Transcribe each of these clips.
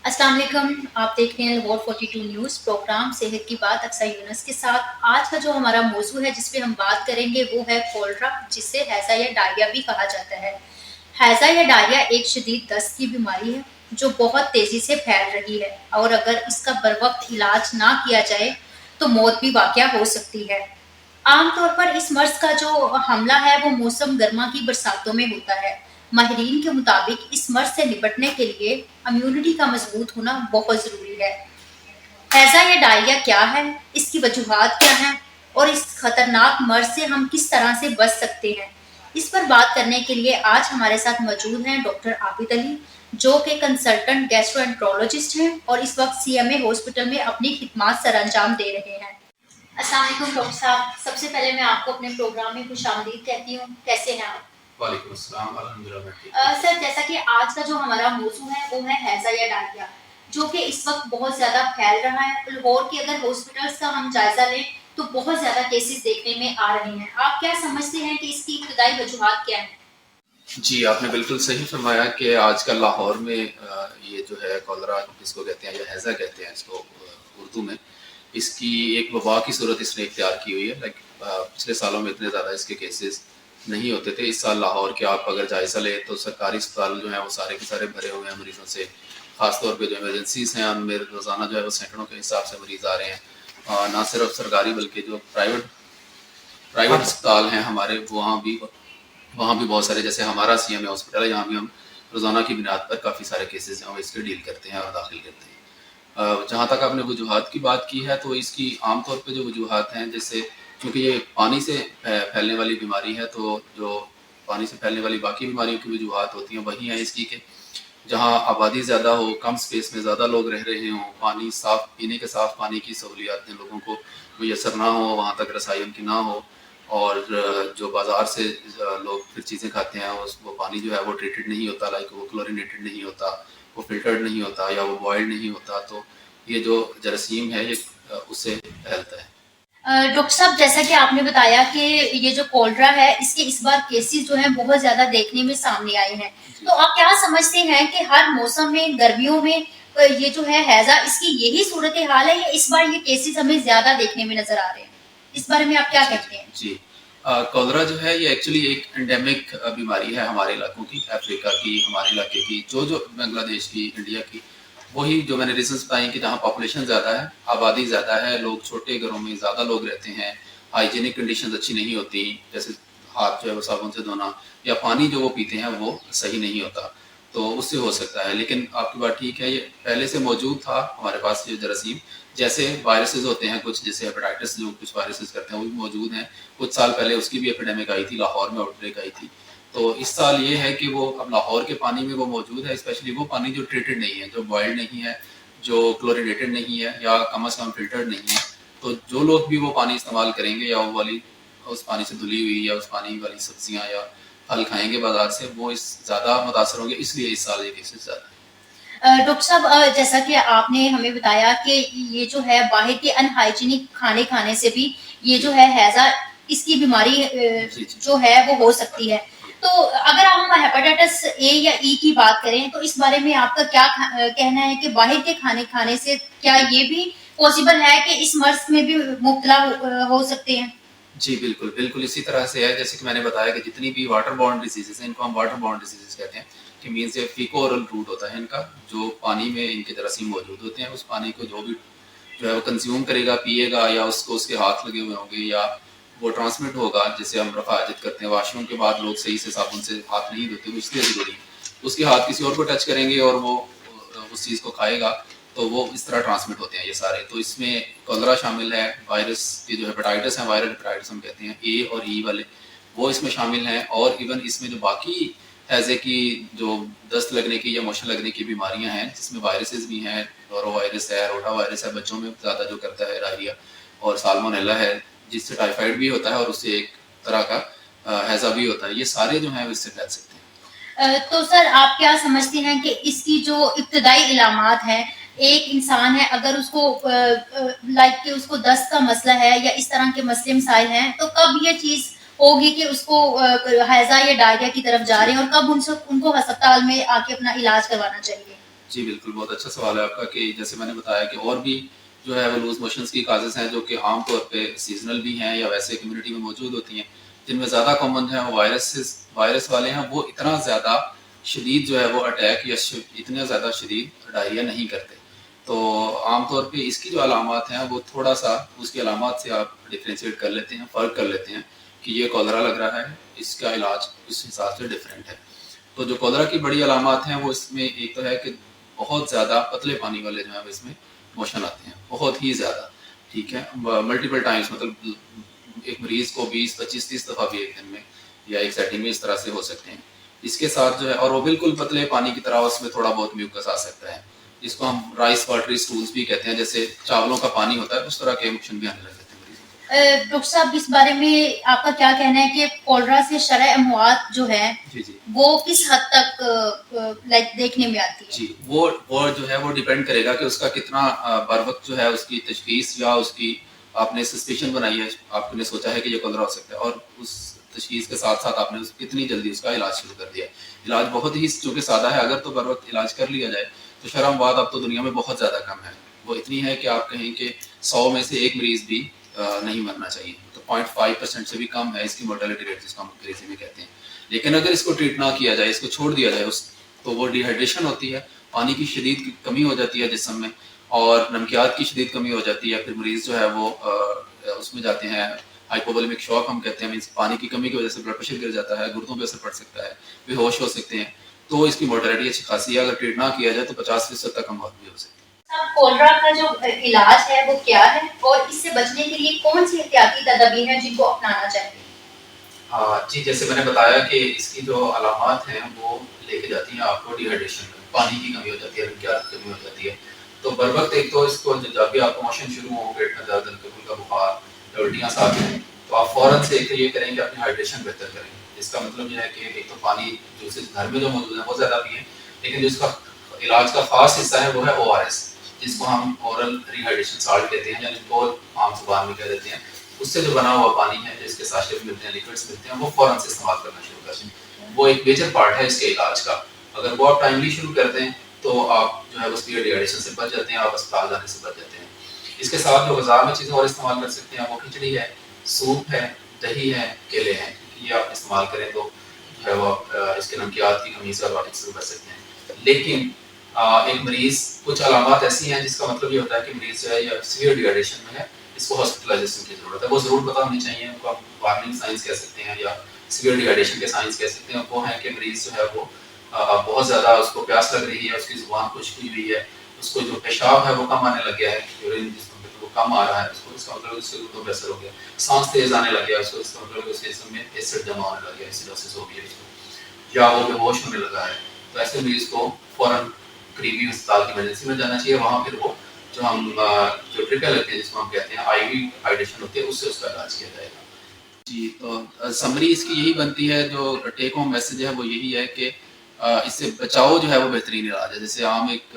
अस्सलाम वालेकुम। आप देख रहे हैं लाहौर 42 न्यूज़ प्रोग्राम सेहत की बात अक्सर यूनुस के साथ। आज का जो हमारा मौजू है जिस पे हम बात करेंगे वो है कोलरा, जिसे हैज़ा या डायरिया भी कहा जाता है। हैज़ा या डायरिया एक शदीद दस्त की बीमारी है जो बहुत तेज़ी से फैल रही है और अगर इसका बरवक्त इलाज ना किया जाए तो मौत भी वाक़या हो सकती है। आमतौर पर इस मर्ज़ का जो हमला है वो मौसम गर्मा की बरसातों में होता है। माहिरीन के मुताबिक इस मर्ज़ से निपटने के लिए इम्यूनिटी का मजबूत होना बहुत ज़रूरी है। हैज़ा या डायरिया क्या है, इसकी वजूहात क्या हैं और इस खतरनाक मर्ज़ से हम किस तरह से बच सकते हैं, इस पर बात करने के लिए आज हमारे साथ मौजूद हैं डॉक्टर आबिद अली, जो कि कंसल्टेंट गैस्ट्रोएंटरोलॉजिस्ट हैं और इस वक्त सीएमए हॉस्पिटल में अपनी खिदमात सर अंजाम दे रहे हैं। अस्सलाम वालेकुम डॉक्टर साहब, सबसे पहले मैं आपको अपने प्रोग्राम में खुशामदीद कहती हूँ। कैसे हैं आप? वालेकुम अस्सलाम, अल्हम्दुलिल्लाह मैं ठीक सर, जैसा कि आज का जो हमारा मौजू है वो है हैज़ा या डायरिया, जो कि इस वक्त बहुत ज़्यादा फैल रहा है। लाहौर के अगर हॉस्पिटल्स का हम जायज़ा लें तो बहुत ज़्यादा केसेस देखने में आ रहे हैं। आप क्या समझते हैं कि इसकी इब्तिदाई वजूहात क्या हैं? जी, आपने बिल्कुल सही फरमाया कि आजकल लाहौर में ये जो है कॉलरा जिसको कहते हैं या हैज़ा कहते हैं इसको उर्दू में, इसकी एक वबा की सूरत इसने इख्तियार की हुई है। पिछले सालों में इतने ज़्यादा इसके केसेस नहीं होते थे। इस साल लाहौर के आप अगर जायज़ा लें तो सरकारी अस्पताल जो हैं वो सारे के सारे भरे हुए हैं मरीज़ों से। ख़ास तौर पे जो इमरजेंसीज़ हैं उनमें रोज़ाना जो है वो सैकड़ों के हिसाब से मरीज़ आ रहे हैं। ना सिर्फ सरकारी बल्कि जो प्राइवेट अस्पताल हैं हमारे वहाँ भी बहुत सारे, जैसे हमारा सीएमए हॉस्पिटल है, यहाँ भी हम रोज़ाना की बुनियाद पर काफ़ी सारे केसेस हैं और इसके डील करते हैं और दाखिल करते हैं। जहाँ तक आपने वजूहात की बात की है तो इसकी आम तौर पे जो वजूहात हैं, जैसे क्योंकि ये पानी से फैलने वाली बीमारी है, तो जो पानी से फैलने वाली बाकी बीमारियों की वजूहात होती हैं वही हैं इसकी कि जहाँ आबादी ज़्यादा हो, कम स्पेस में ज़्यादा लोग रह रहे हों, पानी साफ़ पीने के साफ़ पानी की सहूलियातें लोगों को मुयसर ना हो, वहाँ तक रसाई उनकी ना हो, और जो बाज़ार से लोग फिर चीज़ें खाते हैं वो पानी जो है वो ट्रीटेड नहीं होता, लाइक वो क्लोरिनेटेड नहीं होता, वो फ़िल्टर्ड नहीं होता या वो बॉयल्ड नहीं होता, तो ये जो जरासीम है ये उससे फैलता है। डॉक्टर साहब, जैसा कि आपने बताया कि ये जो कोलरा है इसके इस बार केसेस जो हैं बहुत ज़्यादा देखने में सामने आए हैं। तो आप क्या समझते हैं कि हर मौसम में गर्मियों में ये जो है हैज़ा इसकी यही सूरत हाल है या इस बार ये केसेस हमें ज़्यादा देखने में नज़र आ रहे हैं? इस बारे में आप क्या कहते हैं? जी, कॉलरा जो है ये एक्चुअली एक एंडेमिक बीमारी है हमारे इलाकों की, अफ्रीका की, हमारे इलाके की, जो बांग्लादेश की, इंडिया की, वही जो मैंने रीजंस बताए कि जहाँ पॉपुलेशन ज़्यादा है, आबादी ज़्यादा है, लोग छोटे घरों में ज़्यादा लोग रहते हैं, हाइजीनिक कंडीशंस अच्छी नहीं होती, जैसे हाथ जो है वो साबुन से धोना या पानी जो वो पीते हैं वो सही नहीं होता, तो उससे हो सकता है। लेकिन आपकी बात ठीक है, ये पहले से मौजूद था हमारे पास ये जरासीम, जैसे वायरसेस होते हैं कुछ, जैसे हेपेटाइटिस जो कुछ वायरसेस करते हैं वो भी मौजूद हैं। कुछ साल पहले उसकी भी एपिडेमिक आई थी, लाहौर में आउटब्रेक आई थी। तो इस साल ये है कि वो अब लाहौर के पानी में वो मौजूद है, स्पेशली वो पानी जो ट्रीटेड नहीं है, जो बॉयल्ड नहीं है, जो क्लोरिनेटेड नहीं है या कम से कम फिल्टर्ड नहीं है। तो जो लोग भी वो पानी इस्तेमाल करेंगे या वो वाली उस पानी से धुली हुई या उस पानी वाली सब्जियां या फल खाएंगे बाजार से, वो इस ज़्यादा मुतासर होंगे, इसलिए इस साल ये केसेस ज़्यादा है। डॉक्टर साहब, जैसा कि आपने हमें बताया कि ये जो है बाहर के अनहाइजीनिक खाने खाने से भी ये जो है हैज़ा इसकी बीमारी जो है वो हो सकती है। तो अगर हम हेपेटाइटिस ए या ई की बात करें तो इस बारे में आपका क्या कहना है कि बाहर के खाने खाने से क्या ये भी पॉसिबल है कि इस मर्ज में भी मुब्तला हो सकते हैं? जी, बिल्कुल, बिल्कुल इसी तरह से है, जैसे कि मैंने बताया कि जितनी भी वाटर बॉर्न डिसीज़ेज़ हैं, इनको हम वाटर बॉर्न डिसीज़ेज़ कहते हैं, कि मीन्स ये फीको ओरल रूट होता है इनका, जो पानी में इनके जरासीम मौजूद होते हैं, उस पानी को जो भी जो है वो कंज़्यूम करेगा, पिएगा या उसको उसके हाथ लगे हुए होंगे या वो ट्रांसमिट होगा, जिसे हम रफ़ा-इज्जत करते हैं। वॉशरूम के बाद लोग सही से साबुन से हाथ नहीं धोते, वो इसलिए ज़रूरी है। उसके हाथ किसी और को टच करेंगे और वो उस चीज़ को खाएगा, तो वो इस तरह ट्रांसमिट होते हैं ये सारे। तो इसमें कॉलरा शामिल है, वायरस की जो हेपेटाइटिस है, वायरल हेपेटाइटिस हम कहते हैं, ए और ई वाले, वो इसमें शामिल हैं, और इवन इसमें जो बाकी हैज़े की जो दस्त लगने की या मोशन लगने की बीमारियां हैं, जिसमें वायरसेस भी हैं, नोरो वायरस है, रोटा वायरस है, बच्चों में ज़्यादा जो करता है डायरिया, और साल्मोनेला है जिससे टाइफाइड भी होता है और उससे एक तरह का हैज़ा भी होता है। ये सारे जो हैं वो इससे फैल सकते हैं। तो सर, आप क्या समझते हैं कि इसकी जो इब्तदाई इलामात हैं, एक इंसान है अगर उसको लाइक कि उसको दस्त का मसला है या इस तरह के मसले मसाइल हैं, तो कब ये चीज़ होगी कि उसको हैज़ा या डायरिया की तरफ जा रहे हैं और कब उनको अस्पताल में आके अपना इलाज करवाना चाहिए? جی بالکل، بہت اچھا سوال ہے آپ کا کہ جیسے میں نے بتایا کہ اور بھی جو ہے وہ لوز موشنس کی کازز ہیں جو کہ عام طور پہ سیزنل بھی ہیں یا ویسے کمیونٹی میں موجود ہوتی ہیں. جن میں زیادہ کامن ہیں وہ وائرس والے ہیں. وہ اتنا زیادہ شدید جو ہے وہ اٹیک یا اتنا زیادہ شدید ڈائریا نہیں کرتے. تو عام طور پہ اس کی جو علامات ہیں وہ تھوڑا سا اس کی علامات سے آپ ڈفرینشیٹ کر لیتے ہیں، فرق کر لیتے ہیں کہ یہ کولرا لگ رہا ہے، اس کا علاج اس حساب سے ڈفرینٹ ہے. تو جو کولرا کی بڑی علامات ہیں وہ اس میں ایک تو ہے کہ بہت زیادہ پتلے پانی والے جو ہیں اس میں موشن آتے ہیں، بہت ہی زیادہ. ٹھیک ہے، ملٹیپل ٹائمز، مطلب ایک مریض کو 20 25 30 دفعہ بھی ایک دن میں یا ایک سیٹنگ میں اس طرح سے ہو سکتے ہیں. اس کے ساتھ جو ہے اور وہ بالکل پتلے پانی کی طرح اس میں تھوڑا بہت میوکس آ سکتا ہے، جس کو ہم رائس واٹری سٹولز بھی کہتے ہیں. جیسے چاولوں کا پانی ہوتا ہے اس طرح کے موشن بھی آنے لگ جاتے ہیں مریضوں کو. ڈاکٹر صاحب اس بارے میں آپ کا کیا کہنا ہے کہ کولرا سے شرح اموات جو ہے وہ کس حد تک لائک دیکھنے میں آتی ہے؟ جی وہ جو ہے وہ ڈیپینڈ کرے گا کہ اس کا کتنا بر وقت جو ہے اس کی تشخیص یا اس کی آپ نے سسپیشن بنائی ہے، آپ نے سوچا ہے کہ یہ کولرا ہو سکتا ہے اور اس تشخیص کے ساتھ ساتھ آپ نے کتنی جلدی اس کا علاج شروع کر دیا. علاج بہت ہی چونکہ سادہ ہے، اگر تو بر وقت علاج کر لیا جائے تو شرح اموات اب تو دنیا میں بہت زیادہ کم ہے. وہ اتنی ہے کہ آپ کہیں کہ 100 میں سے ایک مریض بھی نہیں مرنا چاہیے. تو 0.5% سے بھی کم ہے اس کی مورٹیلٹی ریٹ، جس کو ہم انگریزی میں کہتے ہیں. لیکن اگر اس کو ٹریٹ نہ کیا جائے، اس کو چھوڑ دیا جائے تو وہ ڈی ہائیڈریشن ہوتی ہے، پانی کی شدید کمی ہو جاتی ہے جسم میں، اور نمکیات کی شدید کمی ہو جاتی ہے. پھر مریض جو ہے وہ اس میں جاتے ہیں ہائپوولیمک شوک ہم کہتے ہیں، مینس پانی کی کمی کی وجہ سے بلڈ پریشر گر جاتا ہے، گردوں پہ اثر پڑ سکتا ہے، بے ہوش ہو سکتے ہیں. تو اس کی مورٹیلٹی اچھی خاصی ہے. اگر ٹریٹ نہ کیا جائے تو 50% تک موت بھی ہو سکتی ہے. کولرا کا جو علاج ہے وہ کیا ہے اور اس سے بچنے کے لیے کون سی احتیاطی تدابیر ہیں جن کو اپنانا چاہیے؟ جی جیسے میں نے بتایا کہ اس کی جو علامات ہیں وہ لے کے جاتی ہیں آپ کو ڈی ہائیڈریشن میں، پانی کی کمی ہو جاتی ہے، نمکیات کی کمی ہو جاتی ہے. تو بر وقت ایک تو اس کو جب بھی آپ کو موشن شروع ہو، پیٹ میں درد، ہلکا پھلکا بخار یا الٹیاں ساتھ ہیں، تو آپ فوراً سے ایک تو یہ کریں کہ اپنی ہائیڈریشن بہتر کریں. جس کا مطلب یہ ہے کہ ایک تو پانی جو گھر میں جو موجود ہے وہ زیادہ پئیں، لیکن جو اس کا علاج کا خاص حصہ ہے وہ ہے ORS، جس کو ہم اورل ری ہائیڈریشن سالٹ کہتے ہیں، یعنی کو عام زبان میں کہہ دیتے ہیں. اس سے جو بنا ہوا پانی ہے، جس کے ساشے ملتے ہیں، لیکوڈس ملتے ہیں، وہ فوراً سے استعمال کرنا شروع کر دیں. وہ ایک میجر پارٹ ہے اس کے علاج کا. اگر وہ آپ ٹائملی شروع کر دیں تو آپ جو ہے اس کی ڈی ہائیڈریشن سے بچ جاتے ہیں، آپ اسپتال جانے سے بچ جاتے ہیں. اس کے ساتھ جو غذا میں چیزیں اور استعمال کر سکتے ہیں وہ کھچڑی ہے، سوپ ہے، دہی ہے، کیلے ہیں. یہ آپ استعمال کریں تو جو ہے وہ اس کے نمکیات کی کمی سے اور واٹک سے بچ سکتے ہیں. لیکن ایک مریض کچھ علامات ایسی ہیں جس کا مطلب یہ ہوتا ہے کہ مریض جو ہے یا سیویئر ڈی ہائیڈریشن میں ہے، اس کو ہاسپٹلائزیشن کی ضرورت ہے. وہ ضرور پتہ ہونی چاہیے. ان کو آپ وارننگ سائنس کہہ سکتے ہیں یا سیویئر ڈی ہائیڈریشن کے سائنس کہہ سکتے ہیں. وہ ہیں کہ مریض جو ہے وہ بہت زیادہ اس کو پیاس لگ رہی ہے، اس کی زبان خشک ہوئی ہے، اس کو جو پیشاب ہے وہ کم آنے لگ گیا ہے، یورین جس کو وہ کم آ رہا ہے، اس کا مطلب اس سے تو بہتر ہو گیا. سانس تیز آنے لگ گیا اس کو، اس کا مطلب اس کے جسم میں ایسڈ جمع ہونے لگ گیا، ایسیڈوسس ہو گیا اس کو، یا وہ بے ہوش ہونے لگا ہے. تو ایسے مریض کو فوراً قریبی اسپتال کی ایمرجنسی میں جانا چاہیے. وہاں پھر وہ جو ہم جو ٹرکل لگتے ہیں جس کو ہم کہتے ہیں آئی وی ہائیڈریشن ہوتی ہے، اس سے اس کا علاج کیا جائے گا. جی تو سمری اس کی یہی بنتی ہے، جو ٹیک ہوم میسج ہے وہ یہی ہے کہ اس سے بچاؤ جو ہے وہ بہترین علاج ہے. جیسے عام ایک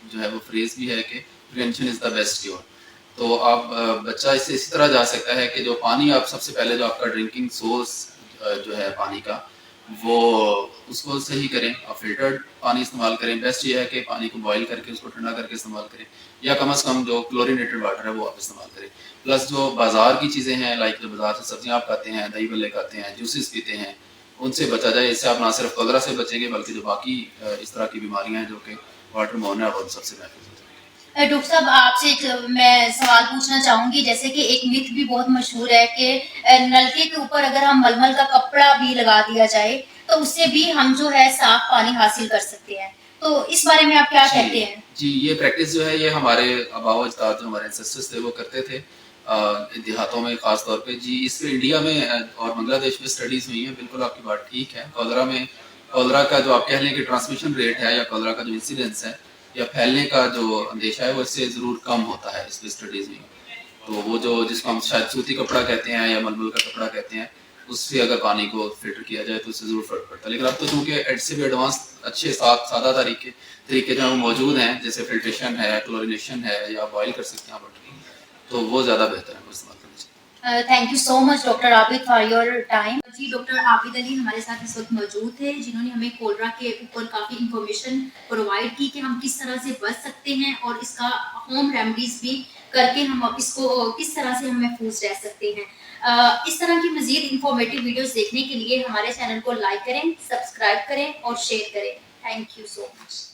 جو ہے وہ فریز بھی ہے کہ prevention is the best cure. تو آپ بچہ اس سے اسی طرح جا سکتا ہے کہ جو پانی آپ سب سے پہلے جو آپ کا ڈرنکنگ سورس جو ہے پانی کا، وہ اس کو صحیح کریں. آپ فلٹرڈ پانی استعمال کریں. بیسٹ یہ ہے کہ پانی کو بوائل کر کے اس کو ٹھنڈا کر کے استعمال کریں، یا کم از کم جو کلورینیٹڈ واٹر ہے وہ آپ استعمال کریں. پلس جو بازار کی چیزیں ہیں، لائک جو بازار سے سبزیاں آپ کھاتے ہیں، دہی بلے کھاتے ہیں، جوسز پیتے ہیں، ان سے بچا جائے. اس سے آپ نہ صرف کولرا سے بچیں گے بلکہ جو باقی اس طرح کی بیماریاں ہیں جو کہ واٹر بورن ہے، وہ سب سے محفوظ ہو جائیں گے. ڈاکٹر صاحب آپ سے ایک میں سوال پوچھنا چاہوں گی. جیسے کہ ایک مت بھی بہت مشہور ہے کہ نلکے کے اوپر اگر ہم ململ کا کپڑا بھی لگا دیا جائے تو اس سے بھی ہم جو ہے صاف پانی حاصل کر سکتے ہیں. تو اس بارے میں آپ کیا کہتے ہیں؟ جی یہ پریکٹس جو ہے یہ ہمارے آباء و اجداد جو ہمارے انسسٹرز تھے وہ کرتے تھے دیہاتوں میں خاص طور پہ. جی اس پہ انڈیا میں اور بنگلہ دیش میں اسٹڈیز ہوئی ہیں. بالکل آپ کی بات ٹھیک ہے. کولرا کا جو آپ کہہ لیں کہ ٹرانسمیشن ریٹ ہے یا کولرا کا جو انسیڈنس ہے یا پھیلنے کا جو اندیشہ ہے وہ اس سے ضرور کم ہوتا ہے اس پہ اسٹڈیز میں. تو وہ جو جس کو ہم شاید سوتی کپڑا کہتے ہیں یا ململ کا کپڑا کہتے ہیں، اس سے اگر پانی کو فلٹر کیا جائے تو اس سے ضرور فرق پڑتا ہے. لیکن اب تو چونکہ ایڈ سے بھی ایڈوانس اچھے سادہ طریقے جو ہیں وہ موجود ہیں، جیسے فلٹریشن ہے، کلورینیشن ہے، یا بوائل کر سکتے ہیں واٹر، تو وہ زیادہ بہتر ہے استعمال کرنے سے. Thank you so much doctor Abid for your time. जी, डॉक्टर आबिद अली हमारे साथ इस वक्त मौजूद थे, जिन्होंने हमें कोलरा के ऊपर काफ़ी इंफॉर्मेशन प्रोवाइड की कि हम किस तरह से बच सकते हैं और इसका होम रेमेडीज भी करके हम इसको किस तरह से हम महफूज रह सकते हैं। इस तरह की मजीद इंफॉर्मेटिव वीडियोस देखने के लिए हमारे चैनल को लाइक करें, सब्सक्राइब करें और शेयर करें। Thank you so much.